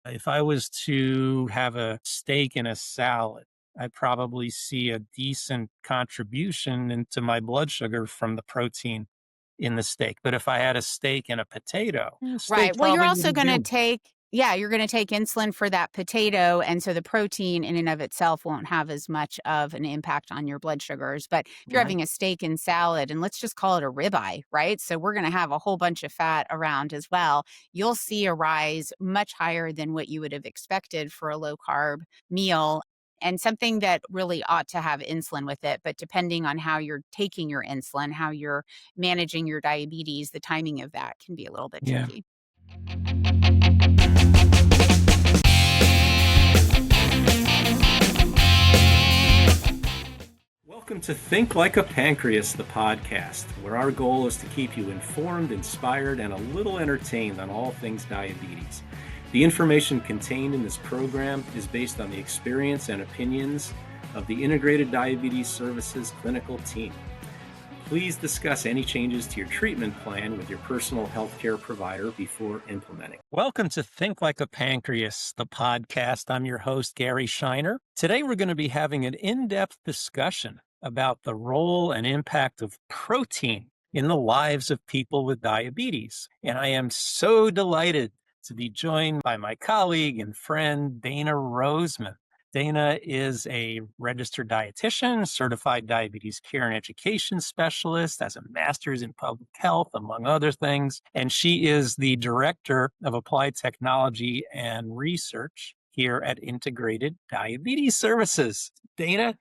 If I was to have a steak and a salad, I'd probably see a decent contribution into my blood sugar from the protein in the steak. But if I had a steak and a potato, steak Right. Well, you're probably also wouldn't going to do. take, yeah, you're going to take insulin for that potato. And so the protein in and of itself won't have as much of an impact on your blood sugars. But if you're Right. having a steak and salad, and let's just call it a ribeye, right? So we're going to have a whole bunch of fat around as well. You'll see a rise much higher than what you would have expected for a low carb meal. And something that really ought to have insulin with it. But depending on how you're taking your insulin, how you're managing your diabetes, the timing of that can be a little bit Yeah. tricky. Welcome to Think Like a Pancreas, the podcast, where our goal is to keep you informed, inspired, and a little entertained on all things diabetes. The information contained in this program is based on the experience and opinions of the Integrated Diabetes Services clinical team. Please discuss any changes to your treatment plan with your personal healthcare provider before implementing. Welcome to Think Like a Pancreas, the podcast. I'm your host, Gary Scheiner. Today, we're going to be having an in-depth discussion about the role and impact of protein in the lives of people with diabetes. And I am so delighted to be joined by my colleague and friend, Dana Roseman. Dana is a registered dietitian, certified diabetes care and education specialist, has a master's in public health, among other things. And she is the director of applied technology and research here at Integrated Diabetes Services. Dana,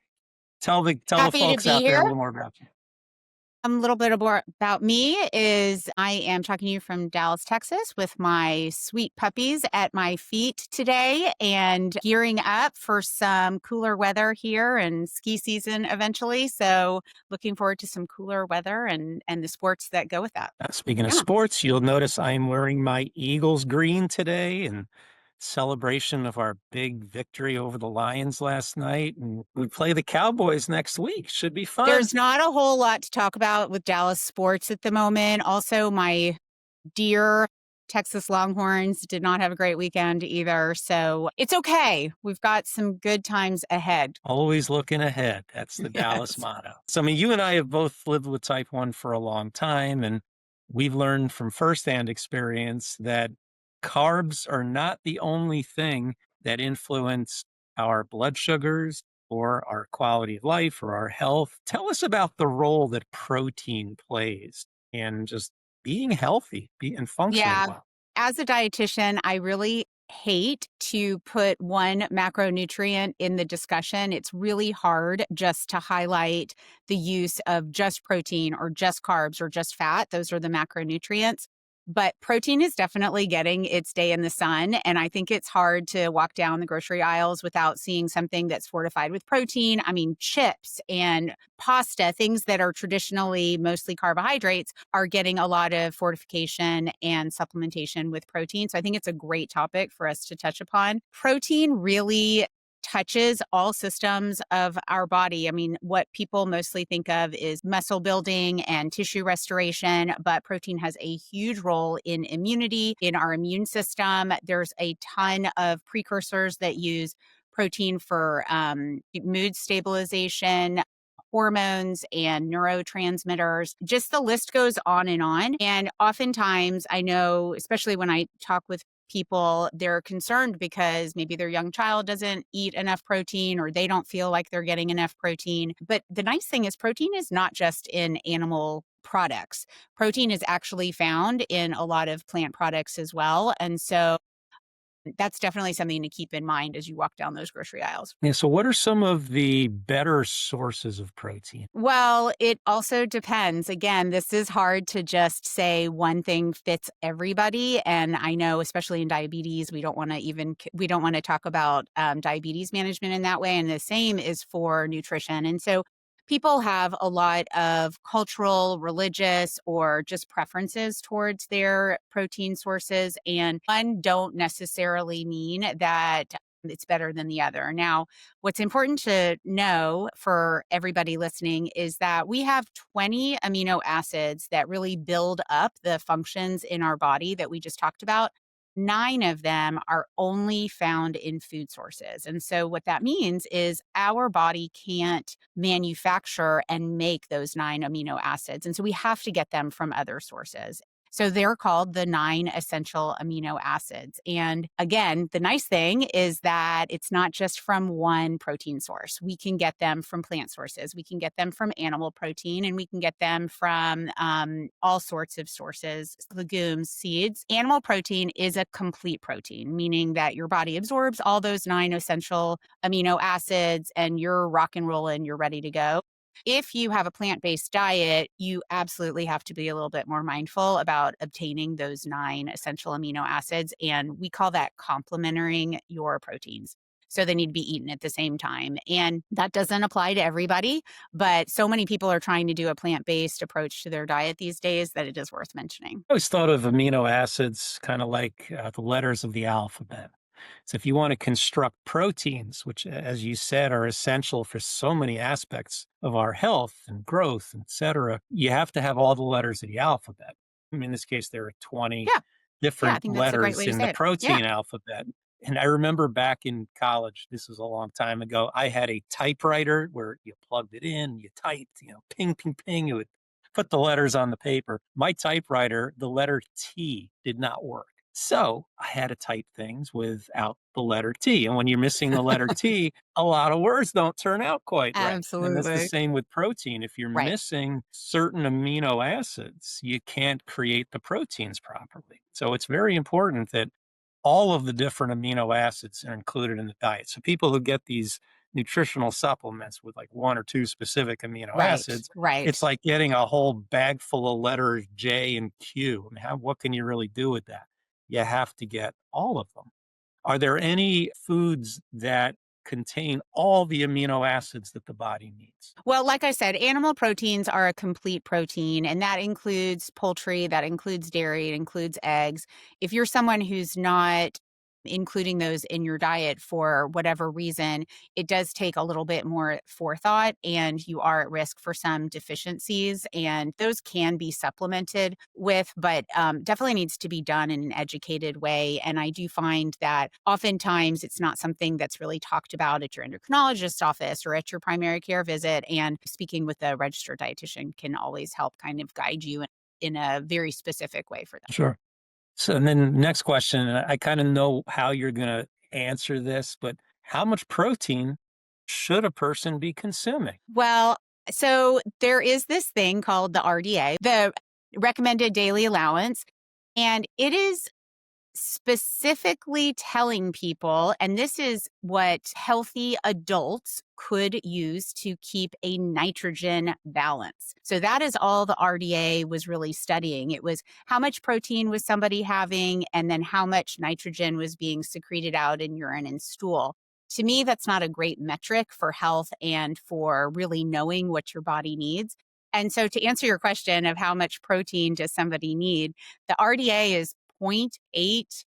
tell the Happy to folks be out there here. a little more about you. A little bit more about me is I am talking to you from Dallas, Texas, with my sweet puppies at my feet today and gearing up for some cooler weather here and ski season eventually. So looking forward to some cooler weather and the sports that go with that. Speaking of Yeah. sports, you'll notice I'm wearing my Eagles green today in celebration of our big victory over the Lions last night. And we play the Cowboys next week. Should be fun. There's not a whole lot to talk about with Dallas sports at the moment. Also, my dear Texas Longhorns did not have a great weekend either. So it's okay. We've got some good times ahead. Always looking ahead. That's the Dallas Yes. motto. So, I mean, you and I have both lived with type 1 for a long time, and we've learned from firsthand experience that carbs are not the only thing that influence our blood sugars or our quality of life or our health. Tell us about the role that protein plays in just being healthy and functioning Yeah. well. As a dietitian, I really hate to put one macronutrient in the discussion. It's really hard just to highlight the use of just protein or just carbs or just fat. Those are the macronutrients. But protein is definitely getting its day in the sun. And I think it's hard to walk down the grocery aisles without seeing something that's fortified with protein. I mean, chips and pasta, things that are traditionally mostly carbohydrates, are getting a lot of fortification and supplementation with protein. So I think it's a great topic for us to touch upon. Protein really touches all systems of our body. I mean, what people mostly think of is muscle building and tissue restoration, but protein has a huge role in immunity, in our immune system. There's a ton of precursors that use protein for mood stabilization, hormones and neurotransmitters. Just the list goes on and on. And oftentimes, I know, especially when I talk with people, they're concerned because maybe their young child doesn't eat enough protein or they don't feel like they're getting enough protein. But the nice thing is, protein is not just in animal products. Protein is actually found in a lot of plant products as well. And so that's definitely something to keep in mind as you walk down those grocery aisles. Yeah. So, what are some of the better sources of protein? Well, it also depends. Again, this is hard to just say one thing fits everybody. And I know, especially in diabetes, we don't want to talk about diabetes management in that way. And the same is for nutrition. And so people have a lot of cultural, religious, or just preferences towards their protein sources. And one don't necessarily mean that it's better than the other. Now, what's important to know for everybody listening is that we have 20 amino acids that really build up the functions in our body that we just talked about. 9 of them are only found in food sources. And so, what that means is our body can't manufacture and make those 9 amino acids. And so, we have to get them from other sources. So, they're called the 9 essential amino acids. And again, the nice thing is that it's not just from one protein source. We can get them from plant sources, we can get them from animal protein, and we can get them from all sorts of sources, legumes, seeds. Animal protein is a complete protein, meaning that your body absorbs all those 9 essential amino acids and you're rock and rolling, you're ready to go. If you have a plant-based diet, you absolutely have to be a little bit more mindful about obtaining those 9 essential amino acids, and we call that complementing your proteins. So they need to be eaten at the same time, and that doesn't apply to everybody, but so many people are trying to do a plant-based approach to their diet these days that it is worth mentioning. I always thought of amino acids kind of like the letters of the alphabet. So if you want to construct proteins, which, as you said, are essential for so many aspects of our health and growth, et cetera, you have to have all the letters of the alphabet. I mean, in this case, there are 20 Yeah, yeah, I different think that's a great letters way to in say the it. Yeah. protein alphabet. And I remember back in college, this was a long time ago, I had a typewriter where you plugged it in, you typed, ping, ping, ping, it would put the letters on the paper. My typewriter, the letter T did not work. So I had to type things without the letter T. And when you're missing the letter T, a lot of words don't turn out quite right. And that's the Absolutely. same with protein. If you're Right. missing certain amino acids, you can't create the proteins properly. So it's very important that all of the different amino acids are included in the diet. So people who get these nutritional supplements with like one or two specific amino Right. acids, Right. it's like getting a whole bag full of letters J and Q. I mean, what can you really do with that? You have to get all of them. Are there any foods that contain all the amino acids that the body needs? Well, like I said, animal proteins are a complete protein, and that includes poultry, that includes dairy, it includes eggs. If you're someone who's not including those in your diet for whatever reason, it does take a little bit more forethought, and you are at risk for some deficiencies. And those can be supplemented with, but definitely needs to be done in an educated way. And I do find that oftentimes it's not something that's really talked about at your endocrinologist's office or at your primary care visit. And speaking with a registered dietitian can always help kind of guide you in a very specific way for them. Sure. So, and then next question, and I kind of know how you're going to answer this, but how much protein should a person be consuming? Well, so there is this thing called the RDA, the recommended daily allowance, and it is specifically telling people, and this is what healthy adults could use to keep a nitrogen balance. So that is all the RDA was really studying. It was how much protein was somebody having, and then how much nitrogen was being secreted out in urine and stool. To me, that's not a great metric for health and for really knowing what your body needs. And so, to answer your question of how much protein does somebody need, the RDA is zero point 0.8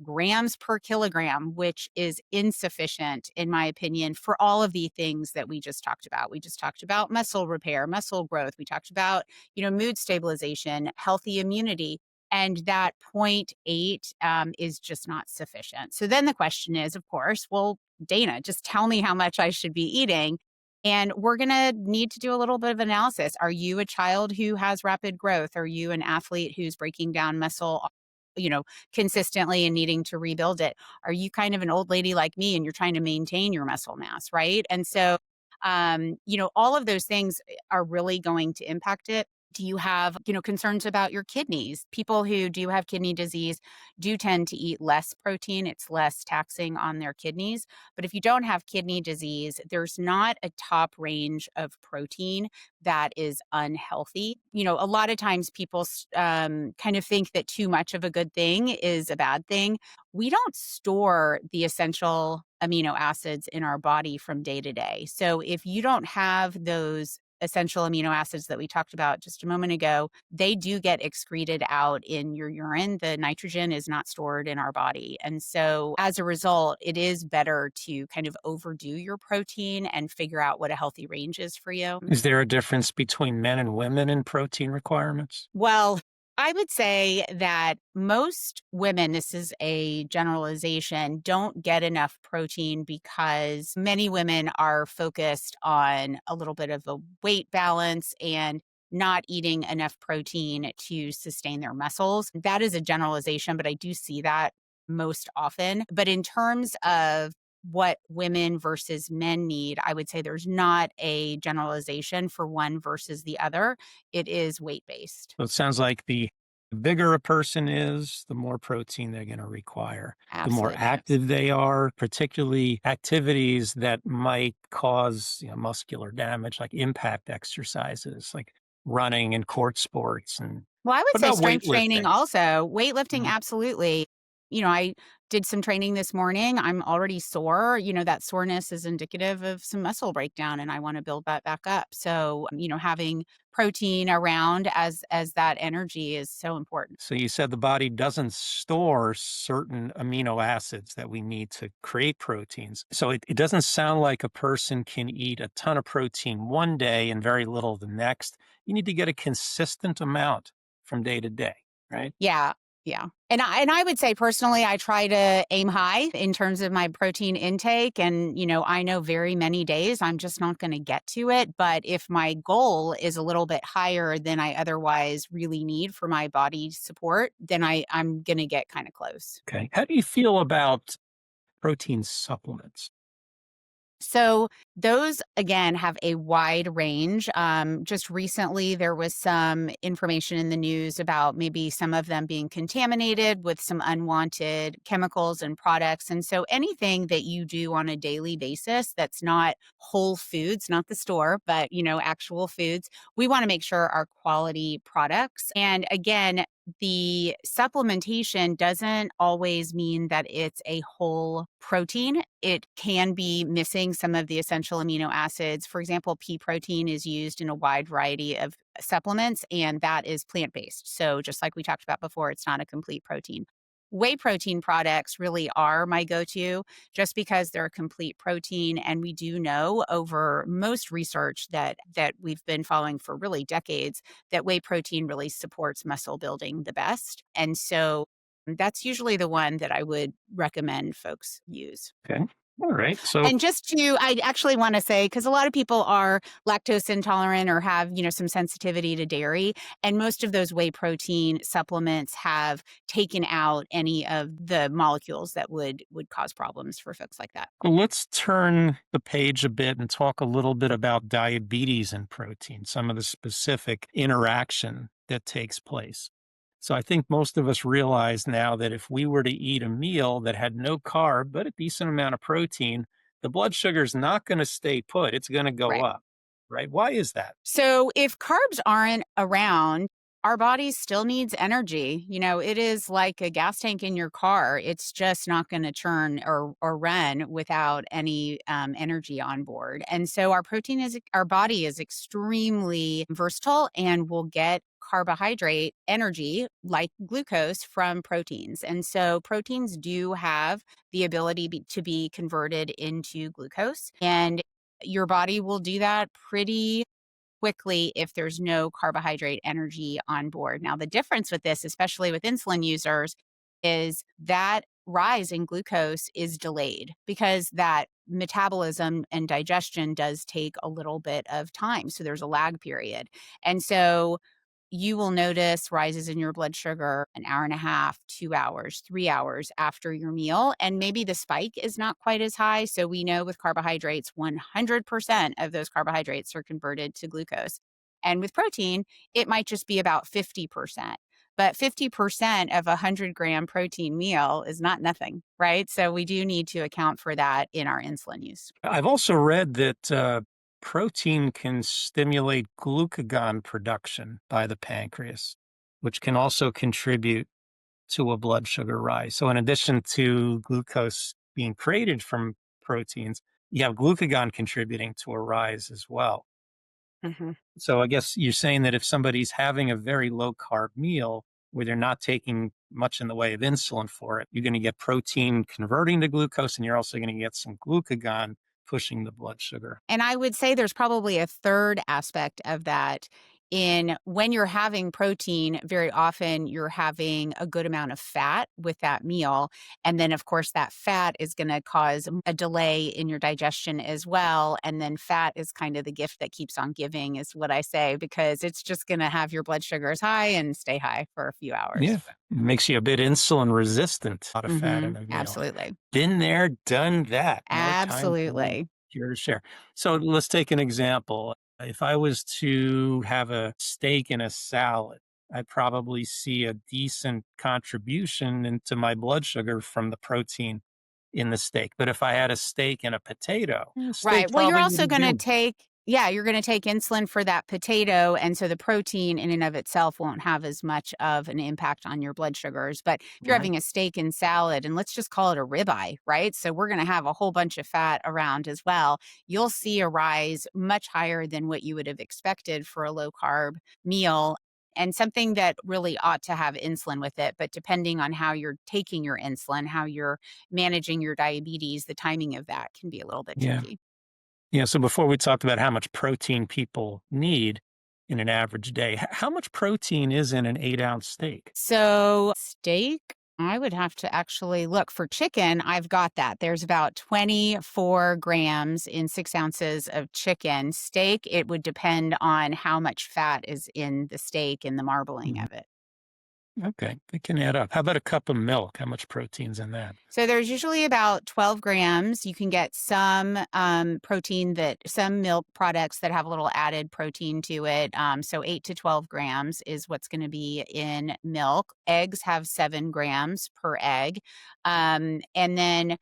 grams per kilogram, which is insufficient, in my opinion, for all of the things that we just talked about. We just talked about muscle repair, muscle growth. We talked about, mood stabilization, healthy immunity. And that zero point 0.8 is just not sufficient. So then the question is, of course, well, Dana, just tell me how much I should be eating. And we're going to need to do a little bit of analysis. Are you a child who has rapid growth? Are you an athlete who's breaking down muscle, you know, consistently and needing to rebuild it? Are you kind of an old lady like me and you're trying to maintain your muscle mass, right? And so, all of those things are really going to impact it. Do you have, concerns about your kidneys? People who do have kidney disease do tend to eat less protein. It's less taxing on their kidneys. But if you don't have kidney disease, there's not a top range of protein that is unhealthy. A lot of times people kind of think that too much of a good thing is a bad thing. We don't store the essential amino acids in our body from day to day. So if you don't have those essential amino acids that we talked about just a moment ago, they do get excreted out in your urine. The nitrogen is not stored in our body. And so as a result, it is better to kind of overdo your protein and figure out what a healthy range is for you. Is there a difference between men and women in protein requirements? Well, I would say that most women, this is a generalization, don't get enough protein because many women are focused on a little bit of a weight balance and not eating enough protein to sustain their muscles. That is a generalization, but I do see that most often. But in terms of what women versus men need, I would say there's not a generalization for one versus the other. It is weight based. So it sounds like the bigger a person is, the more protein they're going to require. The more Absolutely. active they are, particularly activities that might cause muscular damage, like impact exercises, like running and court sports. And Well, I would what say about strength training weightlifting? also. Weightlifting, Mhm. absolutely. I did some training this morning. I'm already sore. That soreness is indicative of some muscle breakdown, and I want to build that back up. So, having protein around as that energy is so important. So you said the body doesn't store certain amino acids that we need to create proteins. So it doesn't sound like a person can eat a ton of protein one day and very little the next. You need to get a consistent amount from day to day, right? Yeah, yeah. And I would say personally, I try to aim high in terms of my protein intake. And, I know very many days I'm just not going to get to it. But if my goal is a little bit higher than I otherwise really need for my body support, then I'm going to get kind of close. Okay. How do you feel about protein supplements? So those again have a wide range. Just recently, there was some information in the news about maybe some of them being contaminated with some unwanted chemicals and products. And so anything that you do on a daily basis that's not whole foods, not the store, but actual foods, we want to make sure are quality products. And again, the supplementation doesn't always mean that it's a whole protein. It can be missing some of the essential amino acids. For example, pea protein is used in a wide variety of supplements, and that is plant based. So, just like we talked about before, it's not a complete protein. Whey protein products really are my go to just because they're a complete protein. And we do know over most research that we've been following for really decades that whey protein really supports muscle building the best. And so that's usually the one that I would recommend folks use. Okay. All right. So And I actually want to say, because a lot of people are lactose intolerant or have, some sensitivity to dairy. And most of those whey protein supplements have taken out any of the molecules that would cause problems for folks like that. let's turn the page a bit and talk a little bit about diabetes and protein, some of the specific interaction that takes place. So I think most of us realize now that if we were to eat a meal that had no carb, but a decent amount of protein, the blood sugar is not going to stay put. It's going to go Right. up, right? Why is that? So if carbs aren't around, our body still needs energy. It is like a gas tank in your car. It's just not going to churn or run without any energy on board. And so our body is extremely versatile and will get carbohydrate energy like glucose from proteins. And so proteins do have the ability to be converted into glucose. And your body will do that pretty quickly if there's no carbohydrate energy on board. Now, the difference with this, especially with insulin users, is that rise in glucose is delayed because that metabolism and digestion does take a little bit of time. So there's a lag period. And so you will notice rises in your blood sugar an hour and a half, 2 hours, 3 hours after your meal. And maybe the spike is not quite as high. So we know with carbohydrates, 100% of those carbohydrates are converted to glucose. And with protein, it might just be about 50%. But 50% of a 100-gram protein meal is not nothing, right? So we do need to account for that in our insulin use. I've also read that protein can stimulate glucagon production by the pancreas, which can also contribute to a blood sugar rise. So, in addition to glucose being created from proteins, you have glucagon contributing to a rise as well. Mhm. So, I guess you're saying that if somebody's having a very low carb meal where they're not taking much in the way of insulin for it, you're going to get protein converting to glucose, and you're also going to get some glucagon pushing the blood sugar. And I would say there's probably a third aspect of that in when you're having protein, very often you're having a good amount of fat with that meal. And then, of course, that fat is going to cause a delay in your digestion as well. And then fat is kind of the gift that keeps on giving, is what I say, because it's just going to have your blood sugars high and stay high for a few hours. Yeah. Makes you a bit insulin resistant. A lot of fat in Mhm. a meal. Absolutely. Been there, done that. More time Absolutely. here to share. So let's take an example. If I was to have a steak and a salad, I'd probably see a decent contribution into my blood sugar from the protein in the steak. But if I had a steak and a potato, steak Right. Well, you're probably also wouldn't gonna do. take you're gonna take insulin for that potato, and so the protein in and of itself won't have as much of an impact on your blood sugars. But if you're Right. having a steak and salad, and let's just call it a ribeye, right? So we're gonna have a whole bunch of fat around as well. You'll see a rise much higher than what you would have expected for a low carb meal. And something that really ought to have insulin with it, but depending on how you're taking your insulin, how you're managing your diabetes, the timing of that can be a little bit Yeah. tricky. Yeah. So before we talked about how much protein people need in an average day, how much protein is in an 8-ounce steak? So, steak, I would have to actually look. For chicken, I've got that. There's about 24 grams in 6 ounces of chicken. Steak, it would depend on how much fat is in the steak and the marbling Mhm. of it. Okay, it can add up. How about a cup of milk? How much protein's in that? So there's usually about 12 grams. You can get some protein, that some milk products that have a little added protein to it. So 8 to 12 grams is what's going to be in milk. Eggs have 7 grams per egg. And then,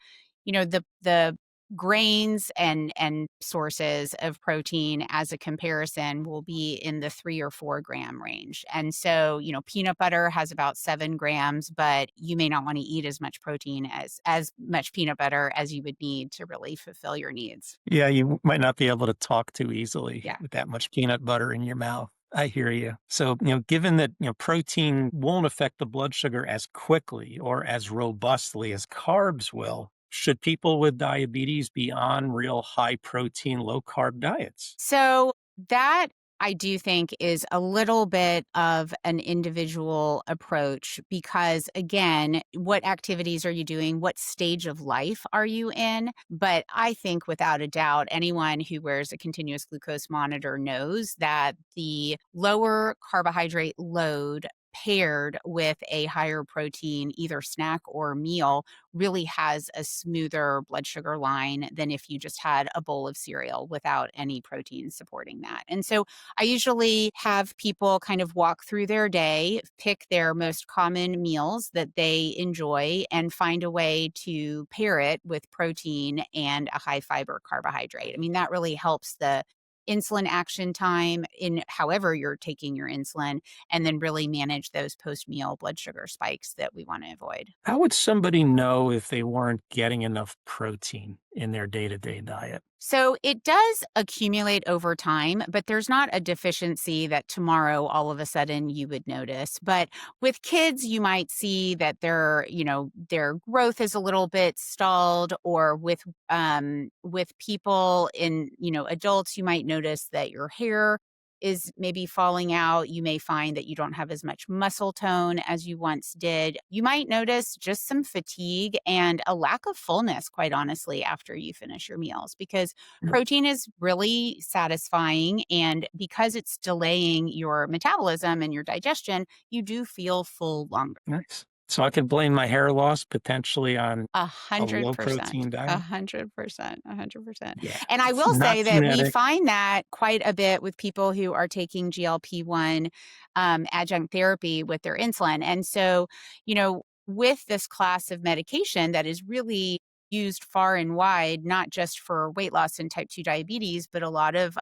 the grains and sources of protein as a comparison will be in the 3 or 4 gram range. And so, peanut butter has about 7 grams, but you may not want to eat as much protein as much peanut butter as you would need to really fulfill your needs. Yeah, you might not be able to talk too easily Yeah. with that much peanut butter in your mouth. I hear you. So, given that, protein won't affect the blood sugar as quickly or as robustly as carbs will, should people with diabetes be on real high protein, low carb diets? So that, I do think, is a little bit of an individual approach because, again, what activities are you doing? What stage of life are you in? But I think without a doubt, anyone who wears a continuous glucose monitor knows that the lower carbohydrate load paired with a higher protein, either snack or meal, really has a smoother blood sugar line than if you just had a bowl of cereal without any protein supporting that. And so I usually have people kind of walk through their day, pick their most common meals that they enjoy, and find a way to pair it with protein and a high fiber carbohydrate. I mean, that really helps the insulin action time in however you're taking your insulin, and then really manage those post-meal blood sugar spikes that we want to avoid. How would somebody know if they weren't getting enough protein in their day-to-day diet? So it does accumulate over time, but there's not a deficiency that tomorrow all of a sudden you would notice. But with kids, you might see that their growth is a little bit stalled, or with people in, adults, you might notice that your hair is maybe falling out. You may find that you don't have as much muscle tone as you once did. You might notice just some fatigue and a lack of fullness, quite honestly, after you finish your meals, because protein is really satisfying. And because it's delaying your metabolism and your digestion, you do feel full longer. Nice. So I could blame my hair loss potentially on A a hundred low percent, protein a diet? 100%, 100%. Yeah, And I it's will not say that we genetic. find that quite a bit with people who are taking GLP-1 adjunct therapy with their insulin. And so, with this class of medication that is really used far and wide, not just for weight loss and type 2 diabetes, but a lot of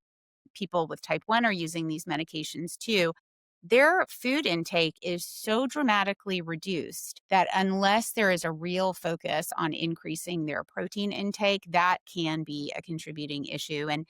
people with type 1 are using these medications too. Their food intake is so dramatically reduced that unless there is a real focus on increasing their protein intake, that can be a contributing issue. And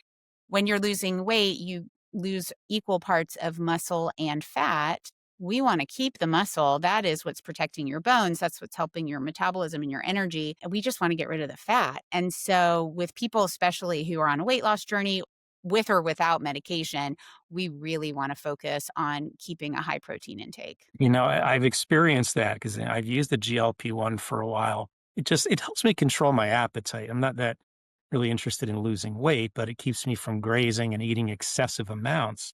when you're losing weight, you lose equal parts of muscle and fat. We want to keep the muscle. That is what's protecting your bones. That's what's helping your metabolism and your energy. And we just want to get rid of the fat. And so, with people, especially who are on a weight loss journey with or without medication, we really want to focus on keeping a high protein intake. I've experienced that because I've used the GLP-1 for a while. It helps me control my appetite. I'm not that really interested in losing weight, but it keeps me from grazing and eating excessive amounts.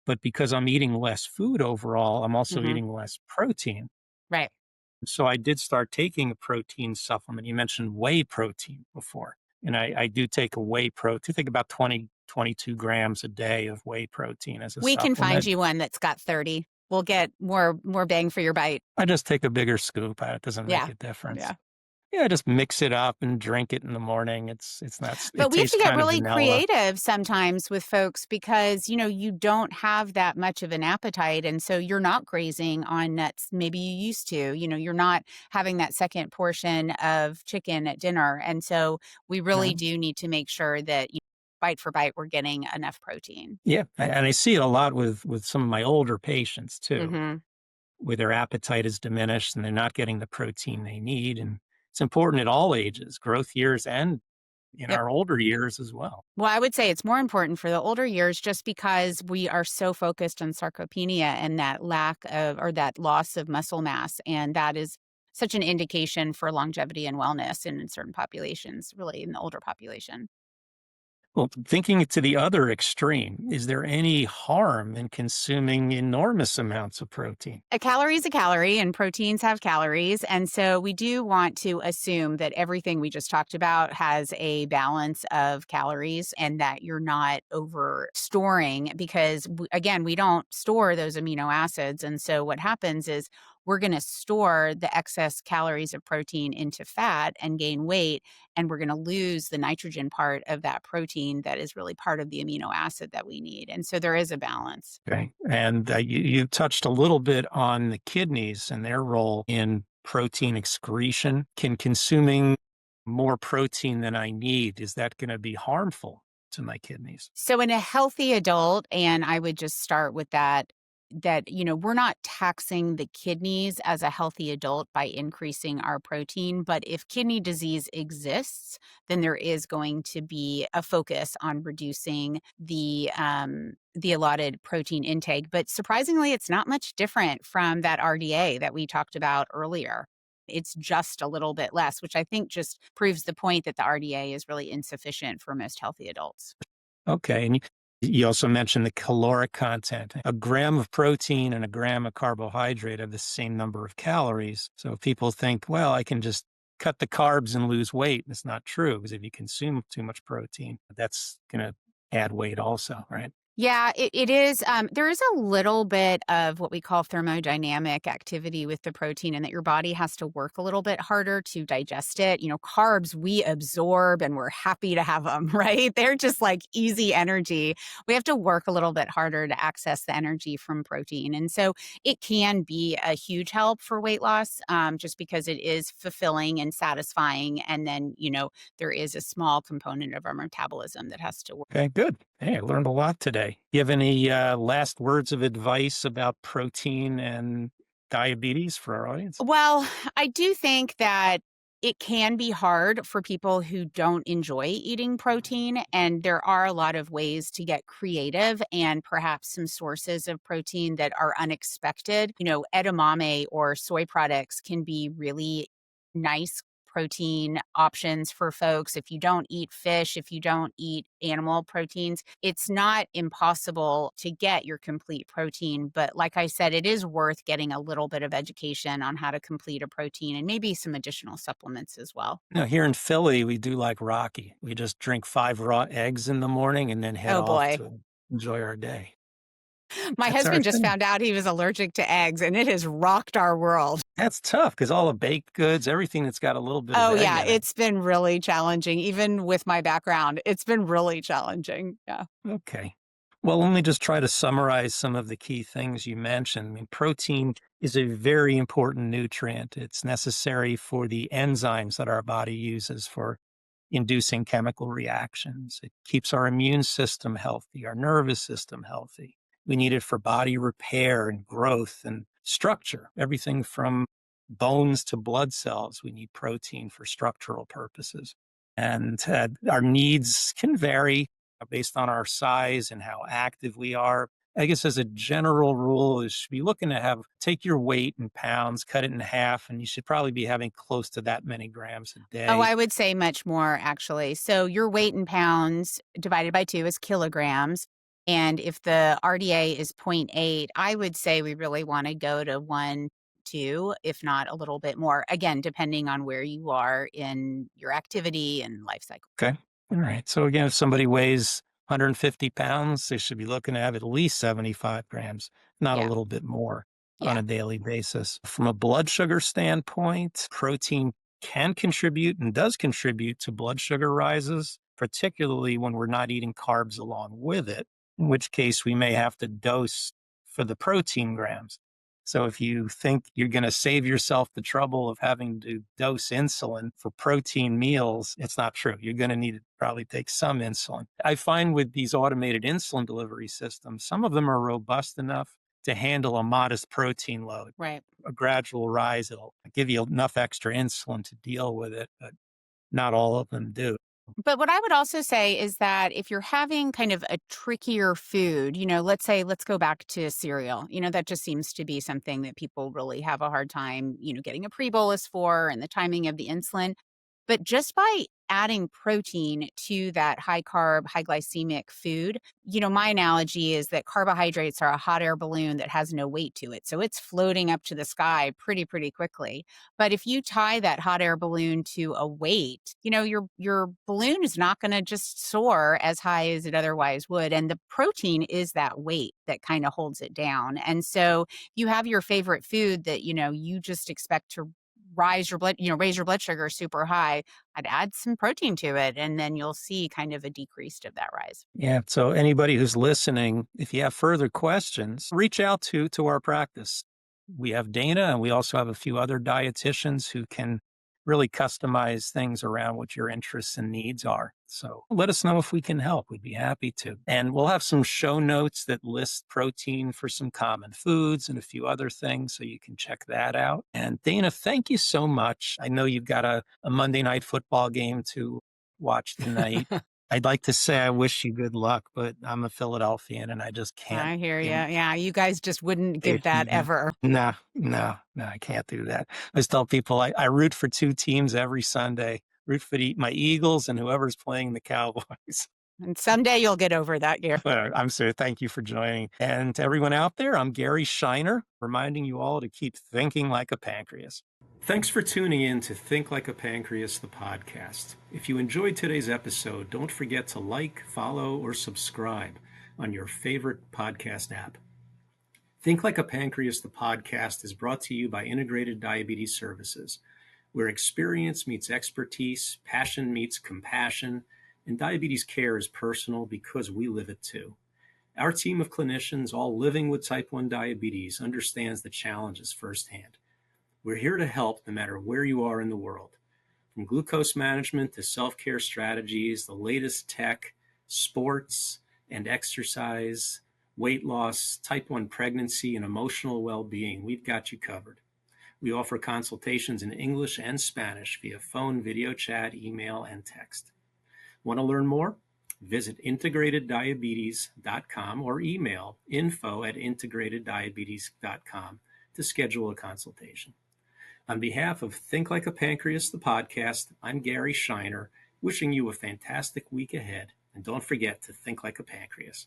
But because I'm eating less food overall, I'm also Hmm. eating less protein. Right. So I did start taking a protein supplement. You mentioned whey protein before, and I do take a whey protein. I think about 20, 22 grams a day of whey protein as a We can find supplement. you one that's got 30. We'll get more bang for your bite. I just take a bigger scoop. It doesn't make Yeah. a difference. Yeah. Yeah, just mix it up and drink it in the morning. It's not. It But we have tastes to get kind of really vanilla. creative sometimes with folks because, you don't have that much of an appetite. And so you're not grazing on nuts. Maybe you used to, you're not having that second portion of chicken at dinner. And so we really Mhm. do need to make sure that bite for bite, we're getting enough protein. Yeah, and I see it a lot with some of my older patients too, Hmm. where their appetite is diminished and they're not getting the protein they need. And it's important at all ages, growth years and in Yep. our older years as well. Well, I would say it's more important for the older years just because we are so focused on sarcopenia and that lack of or that loss of muscle mass. And that is such an indication for longevity and wellness in certain populations, really in the older population. Well, thinking it to the other extreme, is there any harm in consuming enormous amounts of protein? A calorie is a calorie and proteins have calories. And so we do want to assume that everything we just talked about has a balance of calories and that you're not over storing because, again, we don't store those amino acids. And so what happens is we're going to store the excess calories of protein into fat and gain weight. And we're going to lose the nitrogen part of that protein that is really part of the amino acid that we need. And so there is a balance. Okay. And you touched a little bit on the kidneys and their role in protein excretion. Can consuming more protein than I need, is that going to be harmful to my kidneys? So in a healthy adult, and I would just start with that we're not taxing the kidneys as a healthy adult by increasing our protein, but if kidney disease exists, then there is going to be a focus on reducing the allotted protein intake. But surprisingly, it's not much different from that RDA that we talked about earlier. It's just a little bit less, which I think just proves the point that the RDA is really insufficient for most healthy adults. Okay. And you also mentioned the caloric content. A gram of protein and a gram of carbohydrate have the same number of calories. So people think, well, I can just cut the carbs and lose weight. It's not true because if you consume too much protein, that's going to add weight also, right? Yeah, it is. There is a little bit of what we call thermodynamic activity with the protein, and that your body has to work a little bit harder to digest it. Carbs we absorb and we're happy to have them, right? They're just like easy energy. We have to work a little bit harder to access the energy from protein. And so it can be a huge help for weight loss just because it is fulfilling and satisfying. And then, there is a small component of our metabolism that has to work. Okay, good. Hey, I learned a lot today. You have any last words of advice about protein and diabetes for our audience? Well, I do think that it can be hard for people who don't enjoy eating protein. And there are a lot of ways to get creative and perhaps some sources of protein that are unexpected. Edamame or soy products can be really nice protein options for folks. If you don't eat fish, if you don't eat animal proteins, it's not impossible to get your complete protein. But like I said, it is worth getting a little bit of education on how to complete a protein and maybe some additional supplements as well. Now, here in Philly, we do like Rocky. We just drink 5 raw eggs in the morning and then head Oh off boy. to enjoy our day. My That's our husband just thing. found out he was allergic to eggs and it has rocked our world. That's tough because all the baked goods, everything that's got a little bit of Oh egg yeah, in it. it's been really challenging even with my background. It's been really challenging. Yeah. Okay. Well, let me just try to summarize some of the key things you mentioned. I mean, protein is a very important nutrient. It's necessary for the enzymes that our body uses for inducing chemical reactions. It keeps our immune system healthy, our nervous system healthy. We need it for body repair and growth and structure, everything from bones to blood cells. We need protein for structural purposes. And our needs can vary. based on our size and how active we are. I guess as a general rule, is should be looking to take your weight in pounds, cut it in half, and you should probably be having close to that many grams a Oh, day. I would say much more actually. So your weight in pounds divided by 2 is kilograms. And if the RDA is zero point 0.8, I would say we really want to go to 1, 2, if not a little bit more. Again, depending on where you are in your activity and life cycle. Okay. All right. So again, if somebody weighs 150 pounds, they should be looking to have at least 75 grams, not a Yeah. little bit more on Yeah. a daily basis. From a blood sugar standpoint, protein can contribute and does contribute to blood sugar rises, particularly when we're not eating carbs along with it, in which case we may have to dose for the protein grams. So if you think you're going to save yourself the trouble of having to dose insulin for protein meals, it's not true. You're going to need to probably take some insulin. I find with these automated insulin delivery systems, some of them are robust enough to handle a modest protein load. Right. A gradual rise, it'll give you enough extra insulin to deal with it, but not all of them do. But what I would also say is that if you're having kind of a trickier food, let's go back to cereal. That just seems to be something that people really have a hard time, getting a pre-bolus for and the timing of the insulin. But just by adding protein to that high carb, high glycemic food, my analogy is that carbohydrates are a hot air balloon that has no weight to it. So it's floating up to the sky pretty quickly. But if you tie that hot air balloon to a weight, your balloon is not going to just soar as high as it otherwise would. And the protein is that weight that kind of holds it down. And so you have your favorite food that, you just expect to raise your blood sugar super high. I'd add some protein to it, and then you'll see kind of a decrease of that rise. Yeah. So anybody who's listening, if you have further questions, reach out to our practice. We have Dana, and we also have a few other dietitians who can really customize things around what your interests and needs are. So let us know if we can help. We'd be happy to. And we'll have some show notes that list protein for some common foods and a few other things, so you can check that out. And Dana, thank you so much. I know you've got a Monday night football game to watch tonight. I'd like to say I wish you good luck, but I'm a Philadelphian and I just can't. I hear you. Yeah, you guys just wouldn't give that ever. No, I can't do that. I just tell people I root for two teams every Sunday. Root for my Eagles and whoever's playing the Cowboys. And someday you'll get over that, Gary. I'm sorry. Thank you for joining. And to everyone out there, I'm Gary Scheiner, reminding you all to keep thinking like a pancreas. Thanks for tuning in to Think Like a Pancreas, the podcast. If you enjoyed today's episode, don't forget to like, follow, or subscribe on your favorite podcast app. Think Like a Pancreas, the podcast is brought to you by Integrated Diabetes Services, where experience meets expertise, passion meets compassion, and diabetes care is personal because we live it too. Our team of clinicians, all living with type 1 diabetes, understands the challenges firsthand. We're here to help no matter where you are in the world. From glucose management to self-care strategies, the latest tech, sports and exercise, weight loss, type 1 pregnancy, and emotional well-being, we've got you covered. We offer consultations in English and Spanish via phone, video chat, email, and text. Want to learn more? Visit integrateddiabetes.com or email info@integrateddiabetes.com to schedule a consultation. On behalf of Think Like a Pancreas, the podcast, I'm Gary Scheiner, wishing you a fantastic week ahead. And don't forget to think like a pancreas.